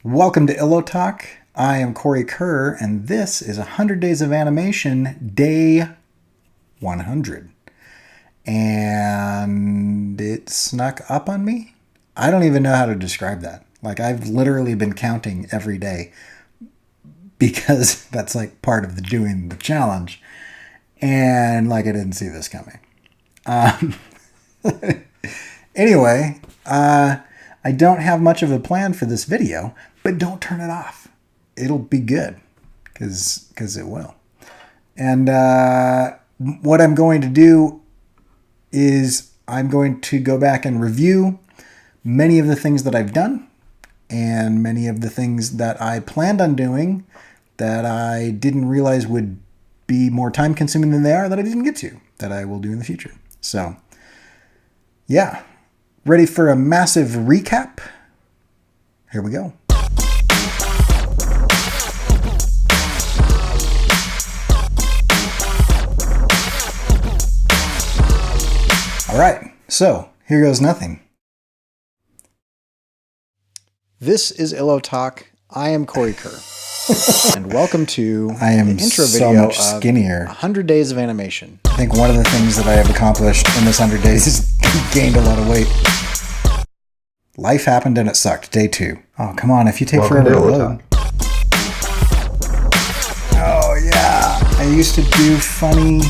Welcome to Illo Talk. I am Cory Kerr, and this is 100 Days of Animation, day 100. And it snuck up on me. I don't even know how to describe that. Like, I've literally been counting every day because that's like part of doing the challenge. And like, I didn't see this coming. Anyway, I don't have much of a plan for this video, but don't turn it off. It'll be good, because it will. And what I'm going to do is I'm going to go back and review many of the things that I've done and many of the things that I planned on doing that I didn't realize would be more time consuming than they are, that I didn't get to, that I will do in the future. So, yeah. Ready for a massive recap? Here we go. All right, so here goes nothing. This is Illo Talk. I am Cory Kerr. And welcome to the intro video so much skinnier. 100 Days of Animation. I think one of the things that I have accomplished in this 100 days is gained a lot of weight. Life happened and it sucked. Day 2. Oh, come on. If you take forever to load. Oh, yeah. I used to do funny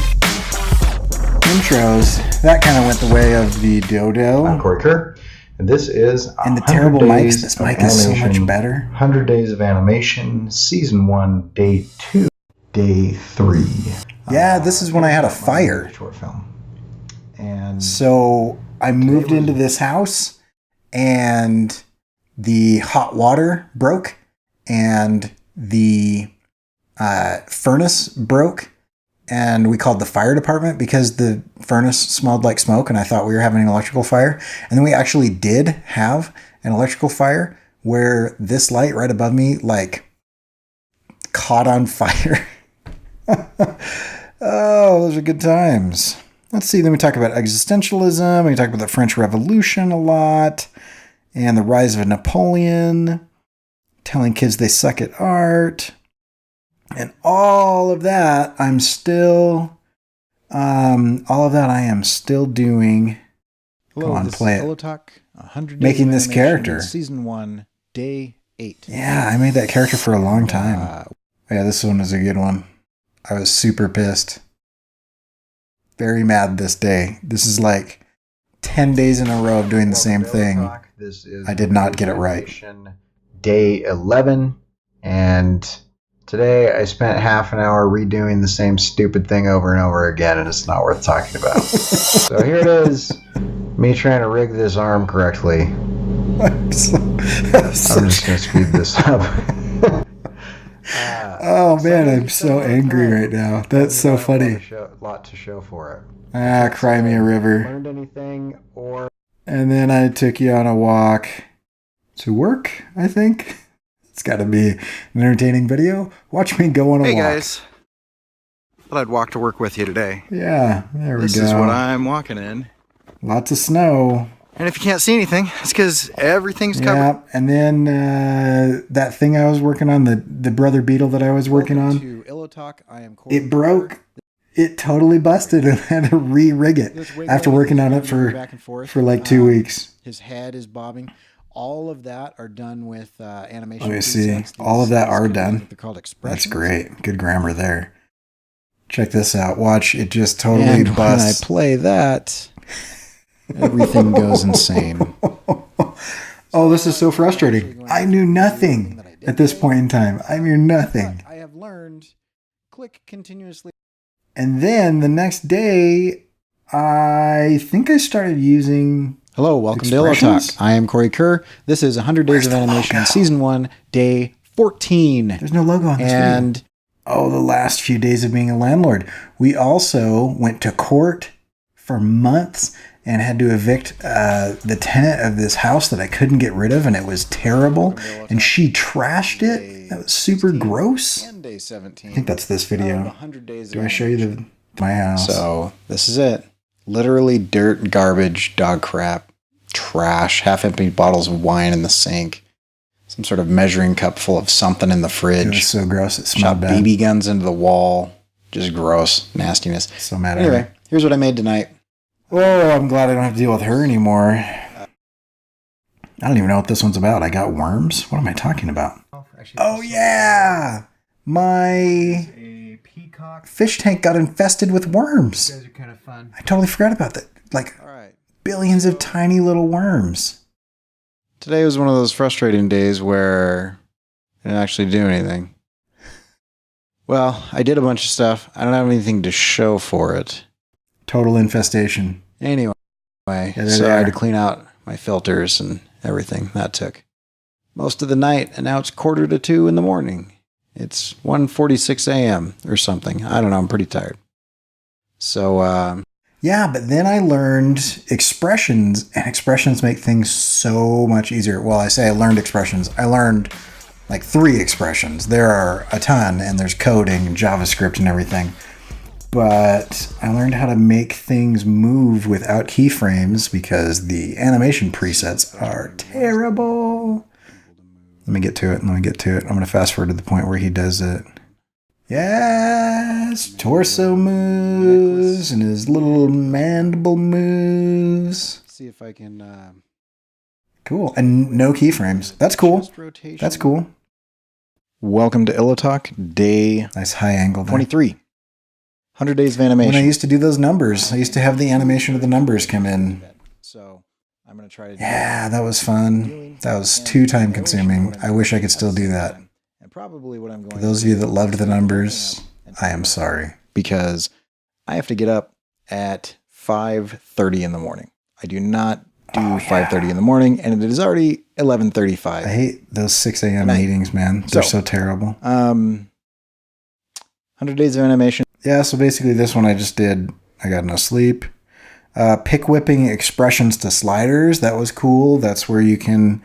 intros. That kind of went the way of the dodo. I'm Cory Kerr, and this is and the terrible mics. This mic is so much better. 100 Days of Animation, Season 1, Day 2, Day 3. Yeah, this is when I had a fire. Short film. And so I moved into this house, and the hot water broke, and the furnace broke, and we called the fire department because the furnace smelled like smoke, and I thought we were having an electrical fire. And then we actually did have an electrical fire where this light right above me, like, caught on fire. Oh, those are good times. Let's see, then we talk about existentialism, we talk about the French Revolution a lot, and the rise of Napoleon, telling kids they suck at art, and all of that I am still doing. Hello, Go on, this play is it. Illo Talk, 100 Making Days this of character. Animation, Season 1, Day 8. Yeah, I made that character for a long time. Yeah, this one was a good one. I was super pissed. Very mad this day. This is like 10 days in a row of doing the same thing. This is I did not get it right. Day 11, and today I spent half an hour redoing the same stupid thing over and over again, and it's not worth talking about. So here it is, me trying to rig this arm correctly. I'm just going to speed this up. Oh man, I'm so angry right now. That's so funny. A lot to show for it. Cry me a river. Learned anything or... And then I took you on a walk to work, I think. It's got to be an entertaining video. Watch me go on a walk. Hey guys, thought I'd walk to work with you today. Yeah, there we go. This is what I'm walking in. Lots of snow. And if you can't see anything, it's because everything's covered. Yeah, and then that thing I was working on, the brother beetle that I was working Welcome on, to Illo Talk. I am Cory it broke. It totally busted, and I had to re-rig it after working on it for like 2 weeks. His head is bobbing. All of that are done with animation. Let me see. All of that are done. They're called expressions. That's great. Good grammar there. Check this out. Watch, it just totally and busts. when I play that, everything goes insane. Oh, this is so frustrating. I knew nothing at this point in time. I knew nothing. I have learned. Click continuously. And then the next day, I think I started using... Hello, welcome to Illo Talk. I am Cory Kerr. This is 100 Days of Animation, logo? Season 1, Day 14. There's no logo on this video. Oh, the last few days of being a landlord. We also went to court for months and had to evict the tenant of this house that I couldn't get rid of, and it was terrible. And she trashed it. That was super gross. And Day 17. I think that's this video. 100 Days Do I show you my house? So, this is it. Literally dirt, garbage, dog crap, trash, half-empty bottles of wine in the sink. some sort of measuring cup full of something in the It fridge. was so gross. It smelled Shot bad. BB guns into the wall. Just gross nastiness. So mad at Anyway, her. here's what I made tonight. Oh, I'm glad I don't have to deal with her anymore. I don't even know what this one's about. I got worms? What am I talking about? Oh, yeah! My A peacock. fish tank got infested with worms. These guys are kind of fun. I totally forgot about that. Like, All right. billions of tiny little worms. Today was one of those frustrating days where I didn't actually do anything. Well, I did a bunch of stuff. I don't have anything to show for it. Total infestation. Anyway, they're so I had to there. clean out my filters and everything. That took most of the night, and now it's 1:45 in the morning. It's 1:46 a.m. or something. I don't know. I'm pretty tired. So, Yeah, but then I learned expressions, and expressions make things so much easier. Well, I say I learned expressions. I learned like 3 expressions. There are a ton, and there's coding and JavaScript and everything. But I learned how to make things move without keyframes because the animation presets are terrible. Let me get to it. I'm going to fast forward to the point where he does it. Yes, torso moves and his little mandible moves. see if I can. Cool. And no keyframes. That's cool. Chest rotation. That's cool. Welcome to Illitalk, day Nice high angle there. 23. 100 days of animation. When I used to do those numbers, I used to have the animation of the numbers come in. So I'm going to try to do Yeah, that was fun. That was too time consuming. I wish I could still do that. And probably what I'm going For those of you that loved the numbers, I am sorry. because I have to get up at 5:30 in the morning. I do not do 5:30 in the morning, and it is already 11:35. I hate those 6 a.m. Night. meetings, man. They're So- so terrible. 100 days of animation. Yeah, so basically this one I just did, I got no sleep. Pick whipping expressions to sliders. That was cool. That's where you can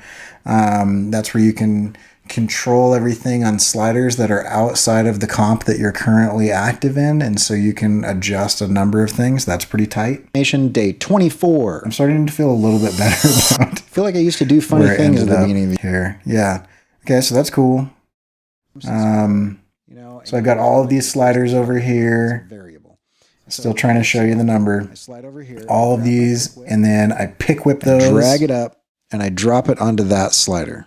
control everything on sliders that are outside of the comp that you're currently active in. And so you can adjust a number of things. That's pretty tight. Animation day 24. I'm starting to feel a little bit better about I feel like I used to do funny where it things at ended the up beginning of the here. Yeah. Okay, so that's cool. So I've got all of these sliders over here. Variable. Still trying to show you the number. I slide over here. All of these, and then I pick whip those. Drag it up, and I drop it onto that slider,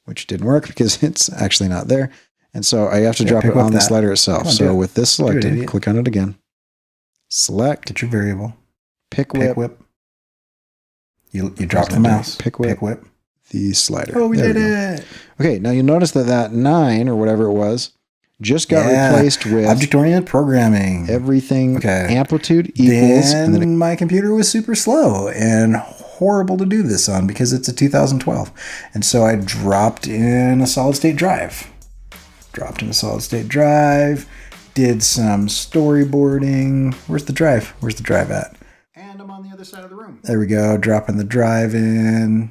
which didn't work because it's actually not there. And so I have to drop pick it up on the that. slider itself. Come on, do So it. with this Do it, selected, idiot. click on it again. Select, Get your variable. pick Pick whip, whip. You drop the Press mouse. Pick whip. Pick whip. the slider. Oh, we There did go. it. Okay, now you'll notice that 9 or whatever it was just got Yeah. replaced with Object-oriented programming. everything Okay. amplitude equals, Then and then my computer was super slow and horrible to do this on because it's a 2012. And so I dropped in a solid-state drive. Did some storyboarding. Where's the drive? Where's the drive at? and I'm on the other side of the room. There we go. Dropping the drive in.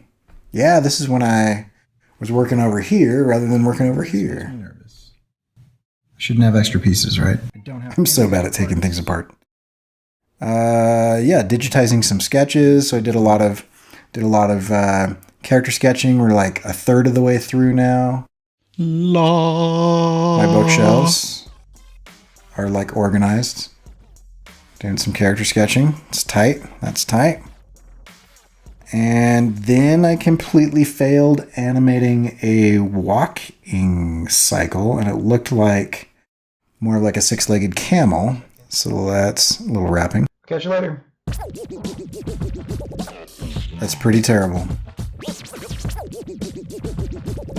Yeah, this is when I was working over here rather than working over here. Shouldn't have extra pieces, right? I'm so bad at taking things apart. Yeah, digitizing some sketches. So I did a lot of character sketching. We're like a third of the way through now. My bookshelves are like organized. Doing some character sketching. It's tight. That's tight. And then I completely failed animating a walking cycle, and it looked like more like a 6-legged camel. So that's a little wrapping. Catch you later. That's pretty terrible.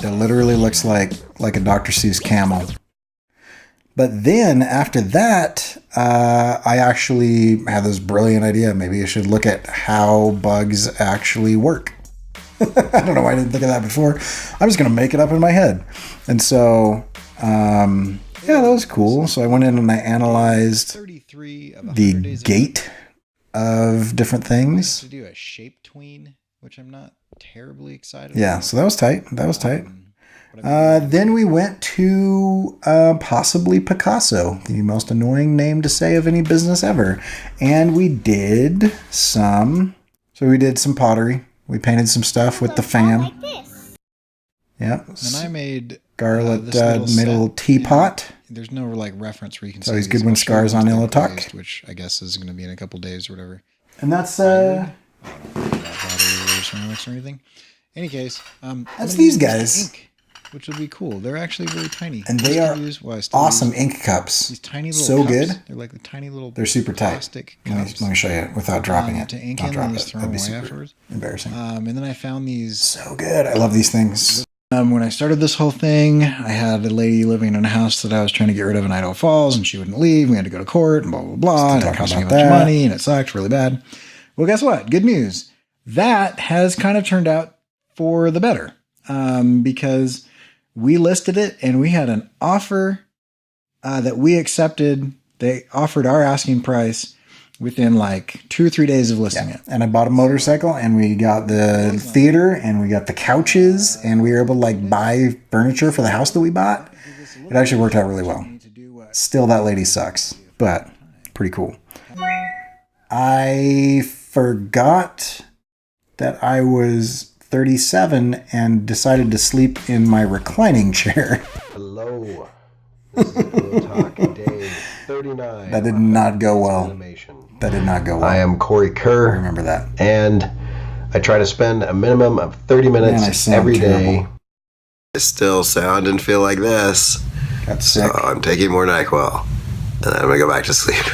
It literally looks like a Dr. Seuss camel. But then after that, I actually had this brilliant idea. Maybe I should look at how bugs actually work. I don't know why I didn't think of that before. I'm just going to make it up in my head. And so, yeah, that was cool. So I went in and I analyzed 33 of the 100 days gait of different things. to do a shape tween, which I'm not terribly excited Yeah, about. so that was tight. That was tight. But I'm Then we went to possibly Picasso, the most annoying name to say of any business ever. And we did some pottery. We painted some stuff with the fam. Yep. And I made Scarlet this little made a little set, teapot. and there's no like reference where you can see always these. good when I'll show you Scar's on once they're Illotalk. glazed, which I guess is going to be in a couple days or whatever. And that's Or anything. Any case, That's these guys. ink, which will be cool. They're actually really tiny, and they are awesome ink cups. These tiny little so cups. good. They're like the tiny little. They're super tight. Plastic Let cups. me show you without dropping it. To ink Don't in drop and it. just throw That'd them be away super afterwards. embarrassing. And then I found these. So good. I love these things. When I started this whole thing, I had a lady living in a house that I was trying to get rid of in Idaho Falls, and she wouldn't leave. We had to go to court and blah, blah, blah. And it cost me a bunch of money, and it sucked really bad. Well, guess what? Good news. That has kind of turned out for the better because we listed it, and we had an offer that we accepted. They offered our asking price within like 2 or 3 days of listing it. And I bought a motorcycle, and we got the theater, and we got the couches, and we were able to like buy furniture for the house that we bought. It actually worked out really well. Still, that lady sucks, but pretty cool. I forgot that I was 37 and decided to sleep in my reclining chair. Hello. This is Kuretake, day 39. That did not go well. That did not go well. I am Cory Kerr. I remember that. And I try to spend a minimum of 30 minutes every day. I still sound and feel like this. Got sick. So I'm taking more NyQuil. And then I'm going to go back to sleep.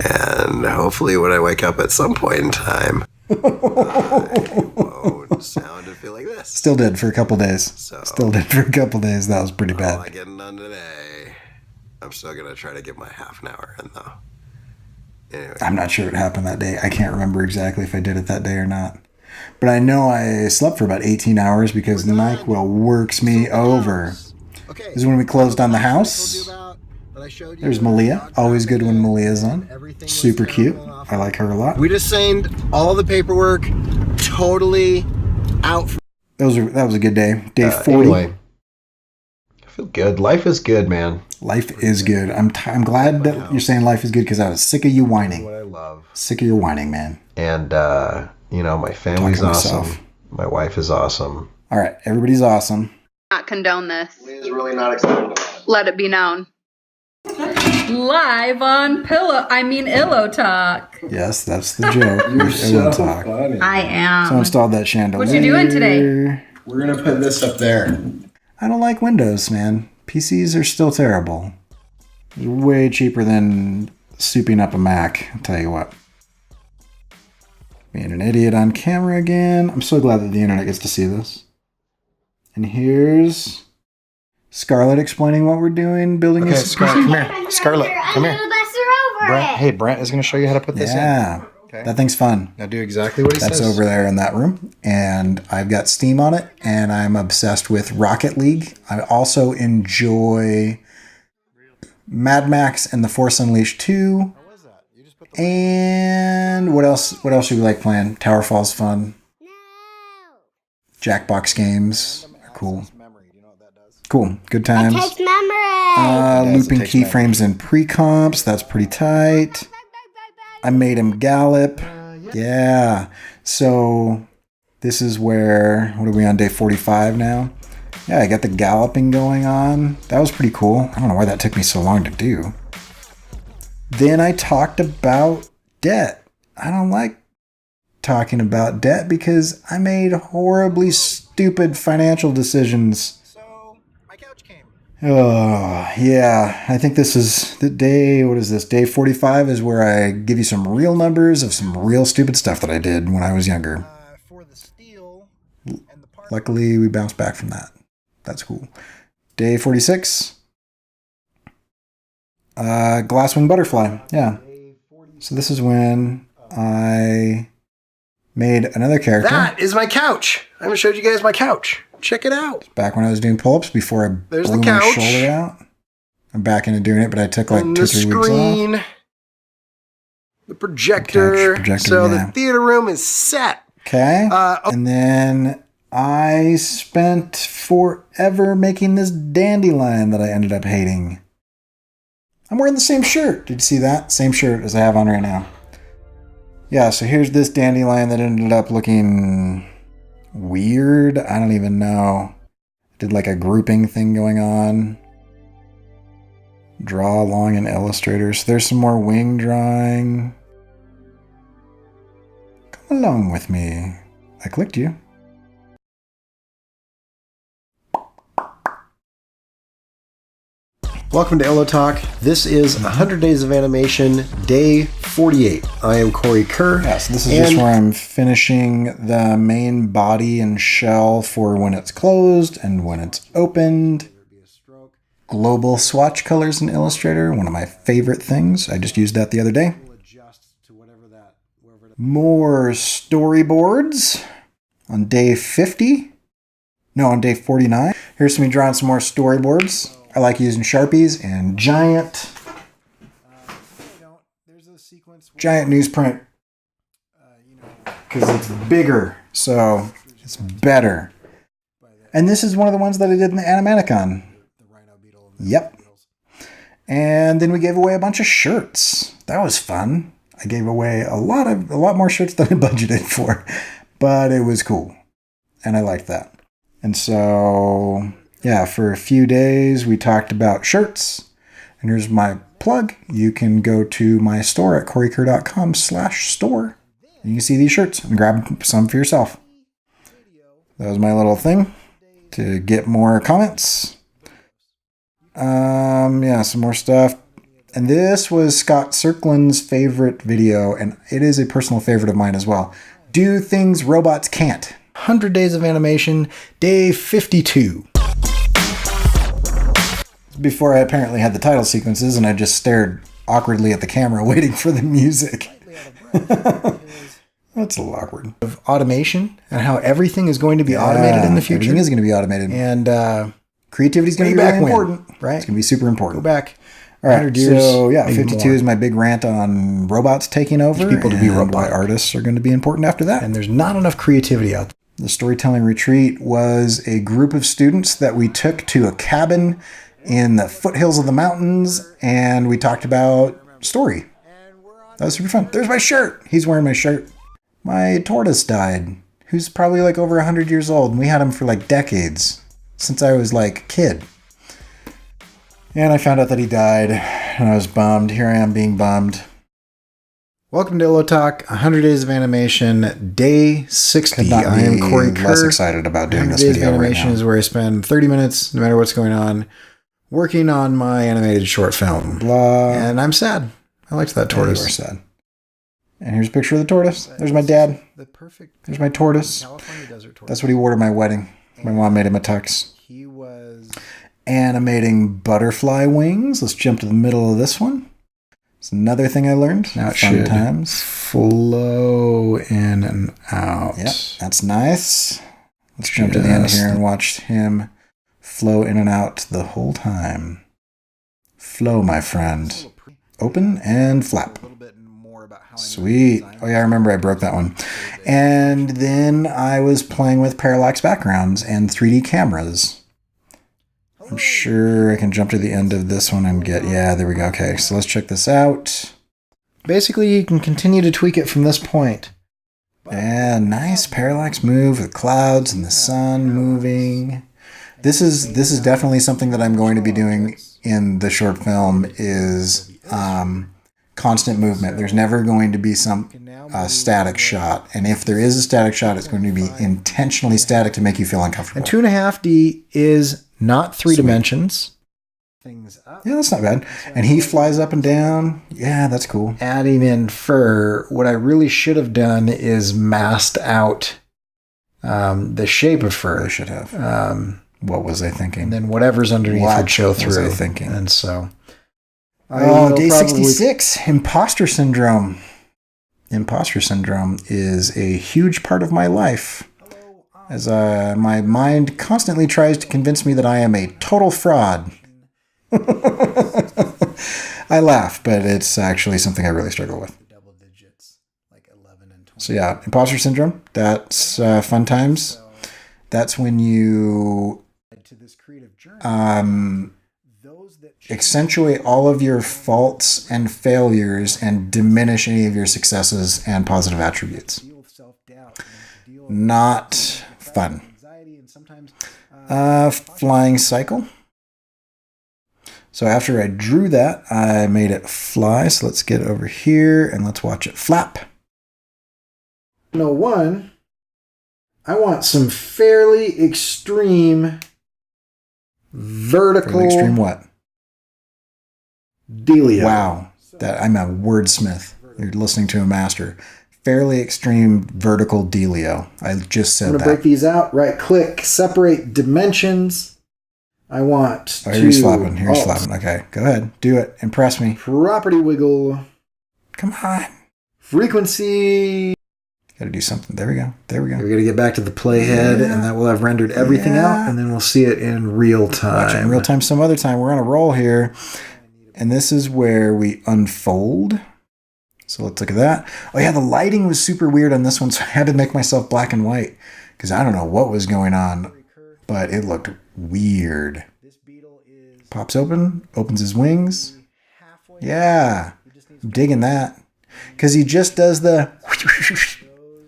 And hopefully when I wake up at some point in time, I won't sound and feel like this. Still did for a couple days. Still did for a couple days. That was pretty All bad. I getting done today. I'm still going to try to get my half an hour in, though. Anyway. I'm not sure what happened that day. I can't remember exactly if I did it that day or not. But I know I slept for about 18 hours because NyQuil works me over. Okay. This is when we closed on the house. There's Malia. Always good when Malia's on. Super cute. I like her a lot. We just signed all the paperwork totally out. That was a good day. Day 40. Anyway, I feel good. Life is good, man. Life is good. I'm glad that you're saying life is good because I was sick of you whining. What I love. Sick of your whining, man. And, my family's awesome. My wife is awesome. All right. Everybody's awesome. Not condone this. Leah's really not excited about it. Let it be known. Live on Illo Talk. Yes, that's the joke. You're so talk. funny. I am. So installed that chandelier. What you doing today? We're going to put this up there. I don't like Windows, man. PCs are still terrible. It's way cheaper than souping up a Mac, I'll tell you what. Being an idiot on camera again. I'm so glad that the internet gets to see this. And here's Scarlett explaining what we're doing, building Okay, this. Scarlett, come here. Scarlett, come here. Brent is going to show you how to put this in. Yeah, Okay. that thing's fun. Now do exactly what he That's says. over there in that room. And I've got Steam on it, and I'm obsessed with Rocket League. I also enjoy Mad Max and The Force Unleashed 2. And what else do we like playing? Tower Fall's fun. Jackbox games are cool. Cool. Good times. Takes memory. Looping keyframes and pre-comps. That's pretty tight. I made him gallop. Yeah. So this is where, what are we on, day 45 now? Yeah, I got the galloping going on. That was pretty cool. I don't know why that took me so long to do. Then I talked about debt. I don't like talking about debt because I made horribly stupid financial decisions. Oh, yeah. I think this is the day, what is this? Day 45 is where I give you some real numbers of some real stupid stuff that I did when I was younger. Luckily, we bounced back from that. That's cool. Day 46. Glasswing butterfly. Yeah. So this is when I made another character. That is my couch. I haven't showed you guys my couch. Check it out. Back when I was doing pull-ups before I There's blew the my couch. shoulder out. I'm back into doing it, but I took like On 2 or the 3 weeks off. screen, the projector. Projector, So yeah. the theater room is set. Okay. And then I spent forever making this dandelion that I ended up hating. I'm wearing the same shirt. Did you see that? Same shirt as I have on right now. Yeah, so here's this dandelion that ended up looking weird. I don't even know. Did like a grouping thing going on. Draw along in Illustrator. So there's some more wing drawing. Come along with me. I clicked you. Welcome to Illo Talk. This is 100 Days of Animation, day 48. I am Cory Kerr. Yes, this is just where I'm finishing the main body and shell for when it's closed and when it's opened. Global swatch colors in Illustrator, one of my favorite things. I just used that the other day. More storyboards on day 50. No, on day 49. Here's me drawing some more storyboards. I like using Sharpies and giant newsprint because it's bigger, so it's better. And this is one of the ones that I did in the Animaticon. Yep. And then we gave away a bunch of shirts. That was fun. I gave away a lot more shirts than I budgeted for, but it was cool, and I liked that. And so, yeah, for a few days we talked about shirts. And here's my plug. You can go to my store at kuretake.com/store. And you can see these shirts and grab some for yourself. That was my little thing to get more comments. Yeah, some more stuff. And this was Scott Cirkland's favorite video, and it is a personal favorite of mine as well. Do Things Robots Can't. 100 Days of Animation, day 52. Before I apparently had the title sequences, and I just stared awkwardly at the camera waiting for the music. That's a little awkward. Of automation and how everything is going to be automated in the future. Everything is going to be automated. And creativity is going to be really important. Right? It's going to be super important. Go back. All right, so yeah, 52 is my big rant on robots taking over. People to be robotic. Why artists are going to be important after that. And there's not enough creativity out there. The storytelling retreat was a group of students that we took to a cabin in the foothills of the mountains, and we talked about story. That was super fun. There's my shirt. He's wearing my shirt. My tortoise died, who's probably like over 100 years old, and we had him for like decades, since I was like a kid. And I found out that he died, and I was bummed. Here I am being bummed. Welcome to Illo Talk, 100 Days of Animation, day 60. I am Cory Kerr. Less excited about doing this video right now. 100 Days of Animation is where I spend 30 minutes, no matter what's going on, working on my animated short film. Blah. And I'm sad. I liked that tortoise. You are sad. And here's a picture of the tortoise. There's my dad. There's my tortoise. That's what he wore to my wedding. My mom made him a tux. He was animating butterfly wings. Let's jump to the middle of this one. It's another thing I learned. Now it should times. Flow in and out. Yep, that's nice. Let's jump to the end here and watch him flow in and out the whole time. Flow, my friend. Open and flap. Sweet. Oh yeah, I remember I broke that one. And then I was playing with parallax backgrounds and 3D cameras. I'm sure I can jump to the end of this one and get, yeah, there we go. Okay, so let's check this out. Basically, you can continue to tweak it from this point. And nice parallax move with clouds and the sun moving. This is definitely something that I'm going to be doing in the short film is constant movement. There's never going to be some static shot. And if there is a static shot, it's going to be intentionally static to make you feel uncomfortable. And 2.5D is not 3 dimensions. Yeah, that's not bad. And he flies up and down. Yeah, that's cool. Adding in fur. What I really should have done is masked out the shape of fur. I should have. What was I thinking? And then whatever's underneath would show through. What was I thinking? And so... day 66. Imposter syndrome. Imposter syndrome is a huge part of my life. As my mind constantly tries to convince me that I am a total fraud. I laugh, but it's actually something I really struggle with. So yeah, imposter syndrome, that's fun times. That's when you accentuate all of your faults and failures and diminish any of your successes and positive attributes. Not fun. flying cycle. So after I drew that, I made it fly. So let's get over here and let's watch it flap. No one. I want some fairly extreme vertical. Fairly extreme what? Dealio. Wow. I'm a wordsmith. You're listening to a master. Fairly extreme vertical dealio. I just said that. I'm going to break these out. Right click. Separate dimensions. I want to... You're slapping. You're slapping. Okay. Go ahead. Do it. Impress me. Property wiggle. Come on. Frequency. Got to do something. There we go. There we go. We're going to get back to the playhead, and that will have rendered everything out, and then we'll see it in real time. Watch it in real time some other time. We're on a roll here. And this is where we unfold. So let's look at that. Oh yeah, the lighting was super weird on this one, so I had to make myself black and white because I don't know what was going on, but it looked weird. Pops open, opens his wings. Yeah, I'm digging that because he just does the...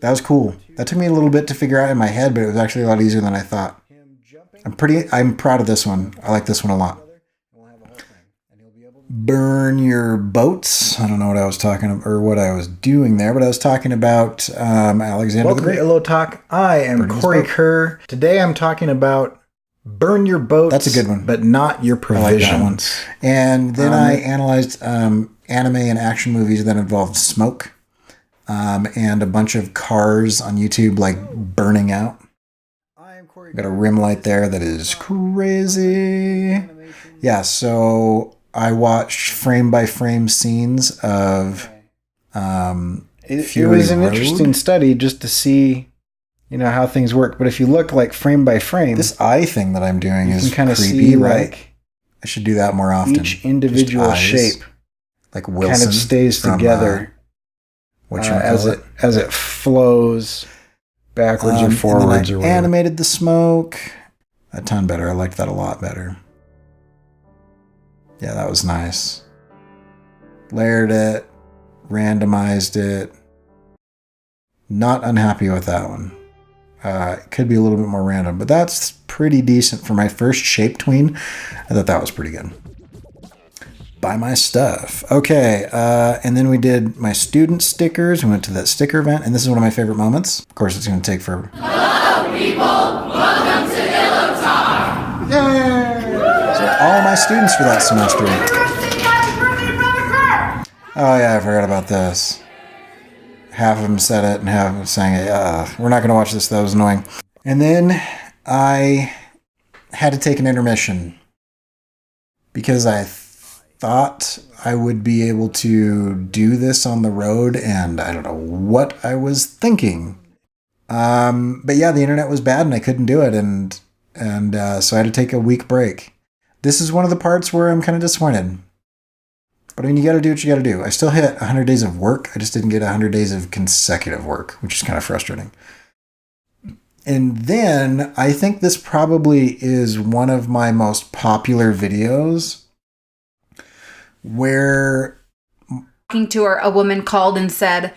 That was cool. That took me a little bit to figure out in my head, but it was actually a lot easier than I thought. I'm proud of this one. I like this one a lot. Burn your boats. I don't know what I was talking about or what I was doing there, but I was talking about Alexander the Great. Welcome to Illo Talk. I am Cory Kerr. Today I'm talking about burn your boats. That's a good one, but not your provisions. I like that one. And then I analyzed anime and action movies that involved smoke and a bunch of cars on YouTube like burning out. Got a rim light there that is crazy. Yeah, so I watched frame-by-frame scenes of it was an interesting study just to see, how things work. But if you look like frame-by-frame... This eye thing that I'm doing is kind of creepy, right? I should do that more often. Each individual shape like Wilson kind of stays together as it flows backwards or forwards. And then I animated the smoke a ton better. I liked that a lot better. Yeah, that was nice. Layered it, randomized it. Not unhappy with that one. It could be a little bit more random, but that's pretty decent for my first shape tween. I thought that was pretty good. Buy my stuff. Okay, and then we did my student stickers. We went to that sticker event, and this is one of my favorite moments. Of course, it's going to take forever. Hello, people. Welcome to Illo Talk. Yay! All my students for that semester. Oh yeah, I forgot about this. Half of them said it and half of them sang it. We're not going to watch this. That was annoying. And then I had to take an intermission because I thought I would be able to do this on the road, and I don't know what I was thinking. But yeah, the internet was bad and I couldn't do it, and so I had to take a week break. This is one of the parts where I'm kind of disappointed. But I mean, you got to do what you got to do. I still hit 100 days of work. I just didn't get 100 days of consecutive work, which is kind of frustrating. And then I think this probably is one of my most popular videos where... Talking to her, a woman called and said,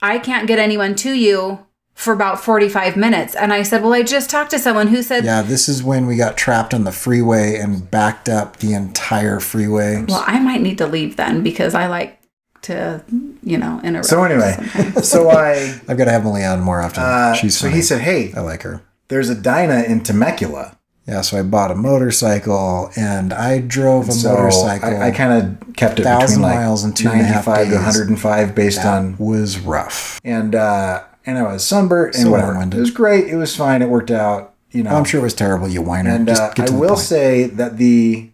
I can't get anyone to you for about 45 minutes. And I said, well, I just talked to someone who said... Yeah, this is when we got trapped on the freeway and backed up the entire freeway. Well, I might need to leave then because I like to, interrupt. So anyway, I've got to have Malia on more often. She's funny. So he said, hey, I like her. There's a Dinah in Temecula. Yeah, so I bought a motorcycle and I drove a motorcycle. I kind of kept it between miles and 2.5 to 105 based on... was rough. And I was sunburnt and whatever. It was great. It was fine. It worked out. I'm sure it was terrible, you whiner. And I will say that the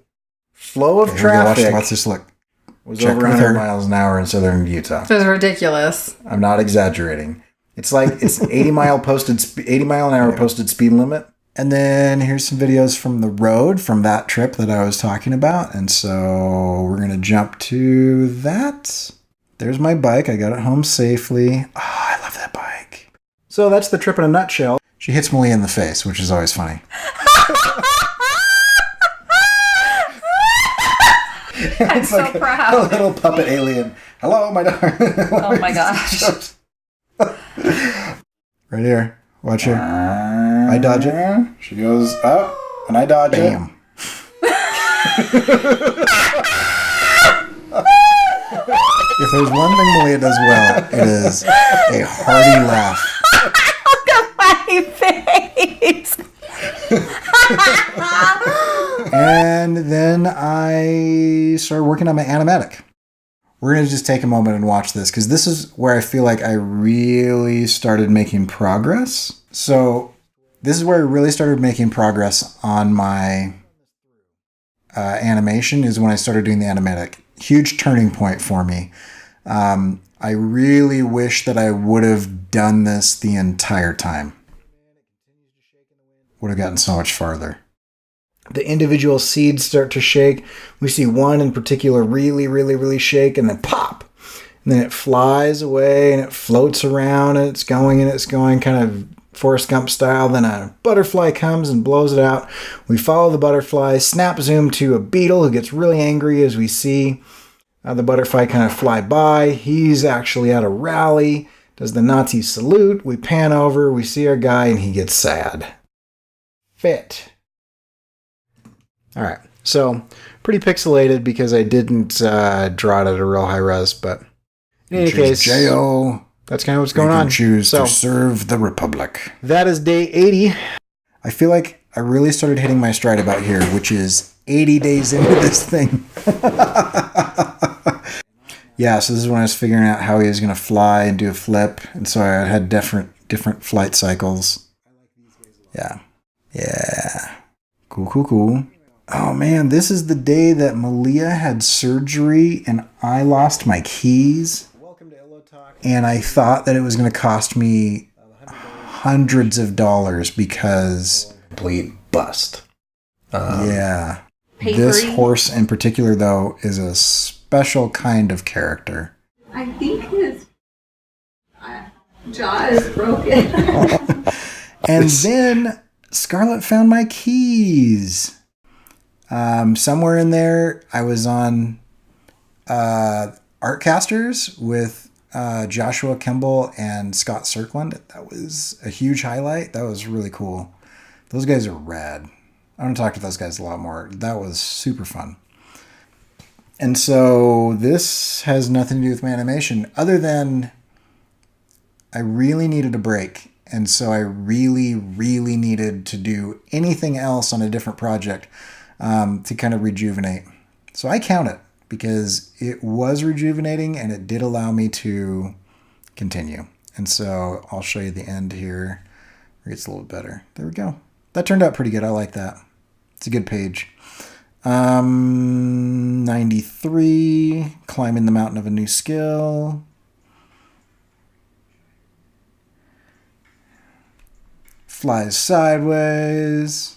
flow of traffic was over 100 miles an hour in southern Utah. This is ridiculous. I'm not exaggerating. It's like it's 80 mile an hour posted speed limit. And then here's some videos from the road from that trip that I was talking about. And so we're going to jump to that. There's my bike. I got it home safely. Oh, I love that bike. So that's the trip in a nutshell. She hits Malia in the face, which is always funny. I'm so proud. A little puppet alien. Hello, my daughter. Oh my gosh. Right here. Watch her. I dodge it. She goes up. And I dodge it. Bam. If there's one thing Malia does well, it is a hearty laugh. Look at my face. And then I started working on my animatic. We're going to just take a moment and watch this because this is where I feel like I really started making progress. So this is where I really started making progress on my animation is when I started doing the animatic. Huge turning point for me. I really wish that I would have done this the entire time. Would have gotten so much farther. The individual seeds start to shake. We see one in particular really, really, really shake and then pop. And then it flies away and it floats around and it's going kind of Forrest Gump style. Then a butterfly comes and blows it out. We follow the butterfly, snap zoom to a beetle who gets really angry as we see the butterfly kind of fly by. He's actually at a rally, does the Nazi salute. We pan over, we see our guy, and he gets sad. Fit. All right, so pretty pixelated because I didn't draw it at a real high res, but in any case, J.O. that's kind of what's going on. Choose So to serve the Republic. that is day 80. I feel like I really started hitting my stride about here, which is 80 days into this thing. Yeah, so this is when I was figuring out how he was going to fly and do a flip, and so I had different flight cycles. Yeah. Cool. Oh man, this is the day that Malia had surgery and I lost my keys. And I thought that it was going to cost me hundreds of dollars because... Complete bust. yeah. Papery. This horse in particular, though, is a special kind of character. I think his jaw is broken. And then Scarlett found my keys. Somewhere in there, I was on Artcasters with Joshua Kimball and Scott Cirkland. That was a huge highlight. That was really cool. Those guys are rad. I want to talk to those guys a lot more. That was super fun. And so this has nothing to do with my animation other than I really needed a break. And so I really, really needed to do anything else on a different project to kind of rejuvenate. So I count it because it was rejuvenating and it did allow me to continue. And so I'll show you the end here where it's a little bit better. There we go. That turned out pretty good. I like that. It's a good page. 93, climbing the mountain of a new skill. Flies sideways.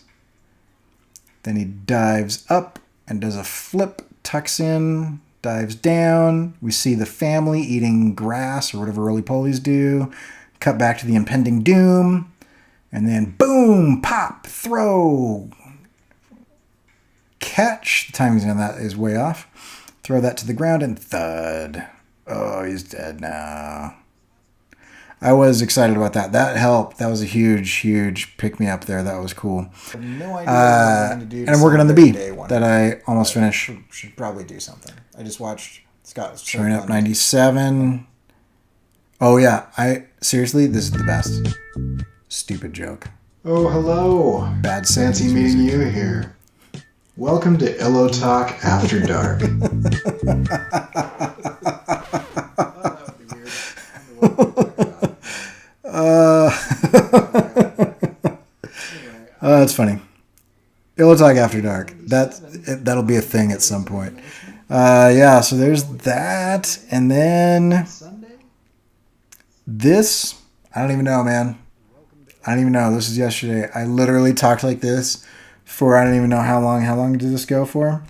Then he dives up and does a flip, tucks in, dives down. We see the family eating grass or whatever roly-polies do. Cut back to the impending doom. And then boom, pop, throw, catch. The timing on that is way off. Throw that to the ground and thud. Oh, he's dead now. I was excited about that. That helped. That was a huge pick-me-up there. That was cool. I have no idea what I'm going to do. And I'm working on the B that I almost finished. Should probably do something. I just watched Scott Showing up 97. Oh, yeah. Seriously, this is the best. Stupid joke. Oh, hello. Bad Fancy 70s meeting music. you here. Welcome to Illo Talk After Dark. That's funny. It'll talk after dark. That'll be a thing at some point. Yeah, so there's that. And then this, I don't even know, man. I don't even know. This is yesterday. I literally talked like this for I don't even know how long. How long did this go for?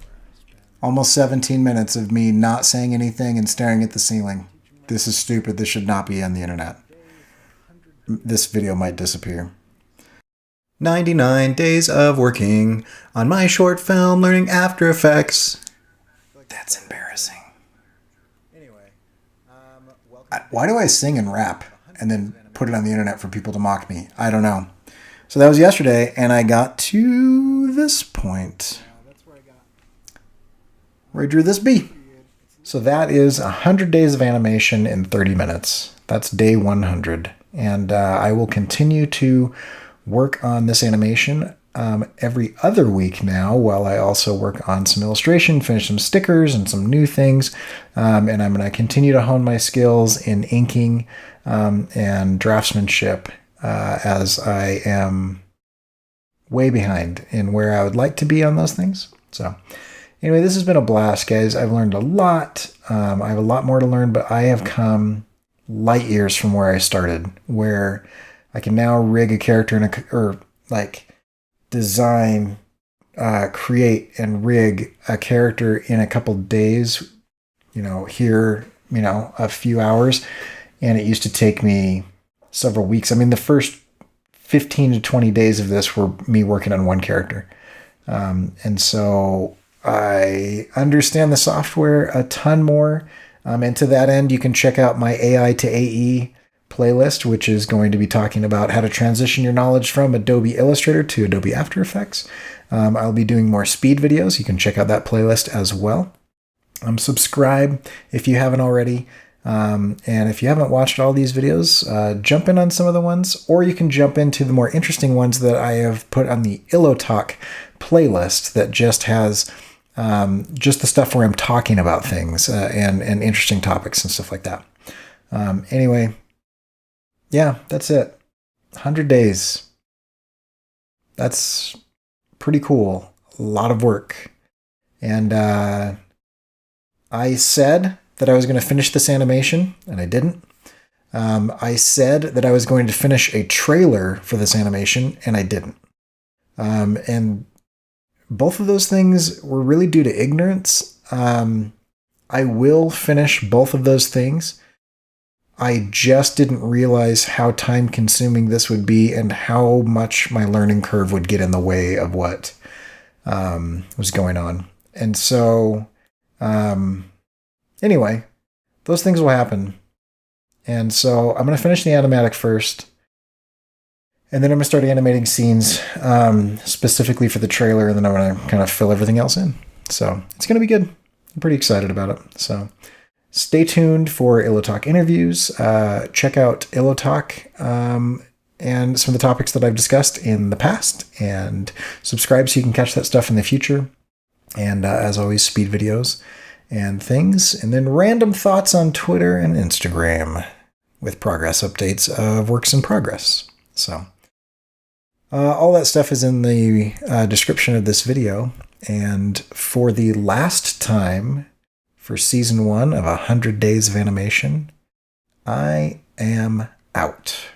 Almost 17 minutes of me not saying anything and staring at the ceiling. This is stupid. This should not be on the internet. This video might disappear. 99 days of working on my short film learning After Effects. That's embarrassing. Why do I sing and rap and then put it on the internet for people to mock me? I don't know. So that was yesterday, and I got to this point where I drew this bee. So that is 100 days of animation in 30 minutes. That's day 100. And I will continue to work on this animation every other week now, while I also work on some illustration, finish some stickers and some new things. And I'm going to continue to hone my skills in inking and draftsmanship as I am way behind in where I would like to be on those things. So anyway, this has been a blast, guys. I've learned a lot. I have a lot more to learn, but I have come light years from where I started, where I can now rig a character design, create and rig a character in a couple days, here, a few hours. And it used to take me several weeks. I mean, the first 15 to 20 days of this were me working on one character. And so I understand the software a ton more. And to that end, you can check out my AI to AE playlist, which is going to be talking about how to transition your knowledge from Adobe Illustrator to Adobe After Effects. I'll be doing more speed videos. You can check out that playlist as well. Subscribe if you haven't already. And if you haven't watched all these videos, jump in on some of the ones, or you can jump into the more interesting ones that I have put on the IlloTalk playlist that just has just the stuff where I'm talking about things and interesting topics and stuff like that. Anyway, yeah, that's it. 100 days. That's pretty cool. A lot of work. And I said that I was going to finish this animation, and I didn't. I said that I was going to finish a trailer for this animation, and I didn't. And both of those things were really due to ignorance. I will finish both of those things. I just didn't realize how time-consuming this would be and how much my learning curve would get in the way of what was going on. And so, anyway, those things will happen. And so I'm going to finish the animatic first. And then I'm going to start animating scenes specifically for the trailer, and then I'm going to kind of fill everything else in. So it's going to be good. I'm pretty excited about it. So stay tuned for IlloTalk interviews. Check out IlloTalk and some of the topics that I've discussed in the past. And subscribe so you can catch that stuff in the future. And as always, speed videos and things. And then random thoughts on Twitter and Instagram with progress updates of works in progress. So all that stuff is in the description of this video. And for the last time for season 1 of 100 Days of Animation, I am out.